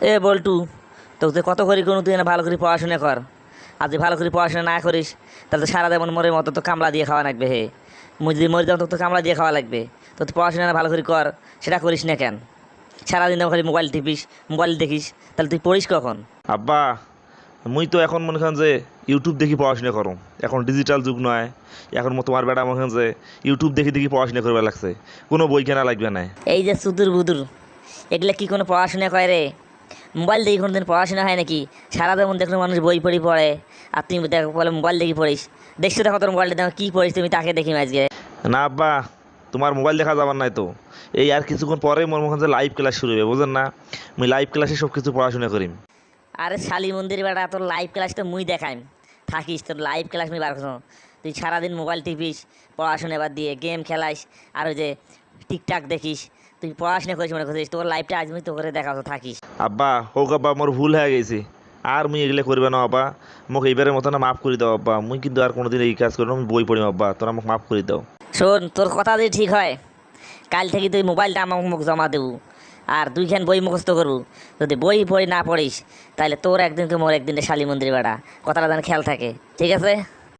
এ বল্টু, তোকে তুই কত করি কোনো তুই না ভালো করে পড়াশোনা কর। আর যদি ভালো করে পড়াশোনা না করিস তাহলে তো সারা যেমন মরে মতো তো কামলা দিয়ে খাওয়া লাগবে হে। মুই যদি মরে যাও তোকে তো কামলা দিয়ে খাওয়া লাগবে। তো তুই পড়াশোনা না ভালো করে কর, সেটা করিস না কেন? সারাদিন খালি মোবাইল টিপিস, মোবাইল দেখিস, তাহলে তুই পড়িস কখন? আব্বা, মুই তো এখন মনে করেন যে ইউটিউব দেখি পড়াশোনা করো। এখন ডিজিটাল যুগ নয়। এখন তোমার বেটা মনে করেন যে ইউটিউব দেখি দেখি পড়াশোনা করবে লাগছে। কোনো বই কেনা লাগবে না। এই যে সুদূর বুদুর, এগুলা কি কোনো পড়াশোনা করে রে? মোবাইল দেখি কোনো দিন পড়াশোনা হয় নাকি? সারা যেমন দেখলো মানুষ বই পড়ি পড়ে, আর তুমি দেখো বলে মোবাইল দেখি পড়িস। দেখছো দেখো তোর মোবাইলটা দেখো কী পড়িস তুমি, তাকে দেখি আজকে। না আব্বা, তোমার মোবাইল দেখা যাবার নাই তো। এই আর কিছুক্ষণ পরে মনে করেন যে লাইভ ক্লাস শুরু হবে, বুঝেন না? মুই লাইভ ক্লাসে সব কিছু পড়াশোনা করিম। আরে শালি মন্দির বেটা, তোর লাইভ ক্লাস তো মুই দেখাইম। থাকিস তোর লাইভ ক্লাস মুই বার করছো। তুই সারাদিন মোবাইল টিপিস, পড়াশোনা বাদ দিয়ে গেম খেলাইস, আর ওই যে টিকটাক দেখিস। তুই পড়াশোনা করিস মনে করছিস? তোর লাইফটা আজ মুই তো করে দেখাবো, থাকিস। আব্বা হোক আব্বা, মোর ভুল হয়ে গেছে। আর মুই এগুলো করবে না আব্বা। মোক এইবারের মতো না মাফ করে দাও আব্বা। মুই কিন্তু আর কোনোদিন এই কাজ করবো না, আমি বই পড়িম আব্বা। তোরা আমাকে মাফ করে দাও। শোন, তোর কথা যদি ঠিক হয়, কাল থেকে তুই মোবাইলটা আমার মুখ জমা দেবো, আর দুইখান বই মুখস্থ করবো। যদি বই পড়ি না পড়িস তাহলে তোর একদিনকে মোর একদিনে শালি মন্দির বেড়া, কথাটা যেন খেয়াল থাকে, ঠিক আছে?